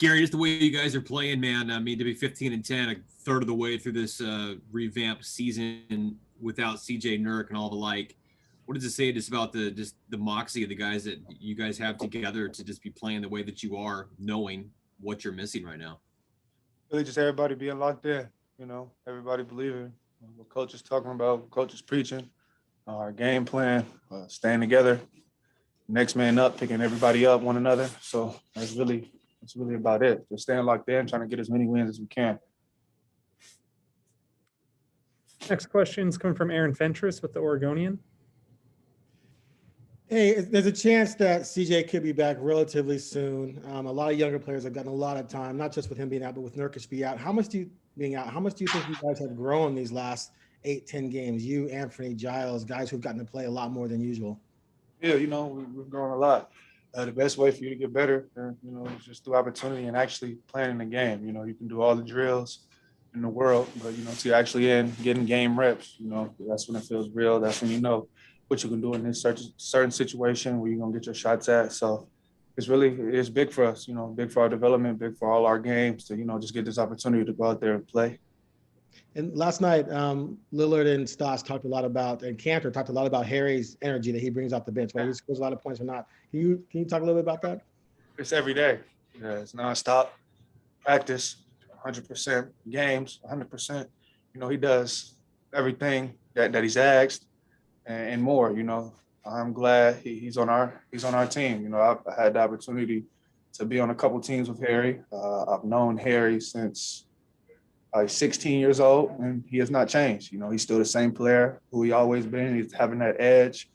Gary, just the way you guys are playing, man. I mean, to be 15-10, a third of the way through this revamped season without CJ Nurk and all the like, what does it say just about the moxie of the guys that you guys have together to just be playing the way that you are, knowing what you're missing right now? Really, just everybody being locked in. Everybody believing what coach is talking about, what coach is preaching, our game plan, staying together, next man up, picking everybody up, one another. So that's really about it. Just staying locked in, trying to get as many wins as we can. Next question is coming from Aaron Fentress with the Oregonian. Hey, there's a chance that CJ could be back relatively soon. A lot of younger players have gotten a lot of time, not just with him being out, but with Nurkic being out. How much do you think you guys have grown these last 8-10 games? You, Anthony, Giles, guys who've gotten to play a lot more than usual. Yeah, we've grown a lot. The best way for you to get better, is just through opportunity and actually playing in the game. You can do all the drills in the world, but to actually getting game reps, that's when it feels real. That's when you know what you can do in this certain situation where you're gonna get your shots at. So it's big for us, big for our development, big for all our games to, just get this opportunity to go out there and play. And last night, Lillard and Stas talked a lot about, and Cantor talked a lot about Harry's energy that he brings off the bench, whether he scores a lot of points or not. Can you talk a little bit about that? It's every day. Yeah, it's nonstop practice, 100% games, 100%. He does everything that he's asked and more. I'm glad he's on our team. I've had the opportunity to be on a couple teams with Harry. I've known Harry since 16 years old, and he has not changed. He's still the same player who he always been. He's having that edge,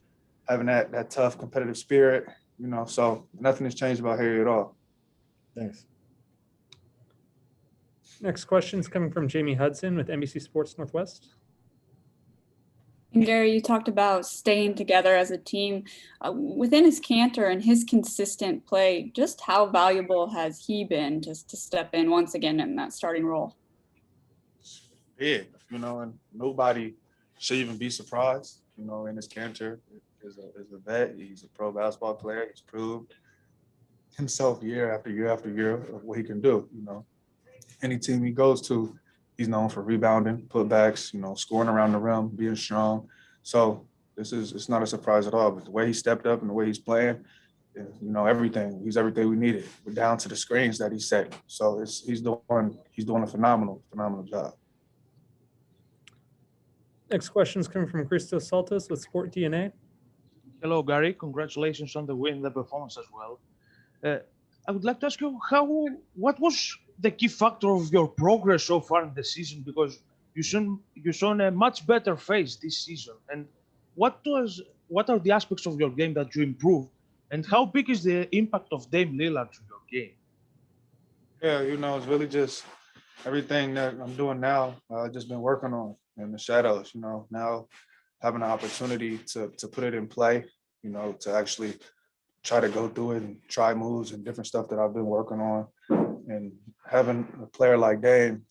having that tough competitive spirit, so nothing has changed about Harry at all. Thanks. Next question is coming from Jamie Hudson with NBC Sports Northwest. And Gary, you talked about staying together as a team. Within his Cantor and his consistent play, just how valuable has he been just to step in once again in that starting role? Big, and nobody should even be surprised, in his Cantor is a vet. He's a pro basketball player. He's proved himself year after year after year of what he can do, Any team he goes to, he's known for rebounding, putbacks, scoring around the rim, being strong. So it's not a surprise at all. But the way he stepped up and the way he's playing, everything. He's everything we needed. We're down to the screens that he set. So he's doing a phenomenal job. Next question is coming from Christos Saltos with Sport DNA. Hello, Gary. Congratulations on the win, the performance as well. I would like to ask you what was the key factor of your progress so far in the season? Because you shown a much better face this season. And what are the aspects of your game that you improved? And how big is the impact of Dame Lillard to your game? Yeah, it's really just everything that I'm doing now. I've just been working on in the shadows. Now having an opportunity to put it in play. To actually try to go through it and try moves and different stuff that I've been working on, and having a player like Dame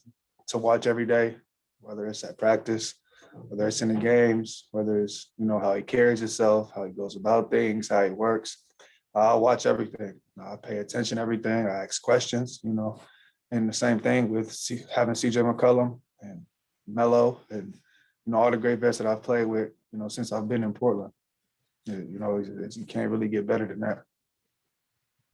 to watch every day, whether it's at practice, whether it's in the games, whether it's, how he carries himself, how he goes about things, how he works. I watch everything. I pay attention to everything. I ask questions, and the same thing with having CJ McCollum and Melo and, all the great vets that I've played with, since I've been in Portland. You can't really get better than that.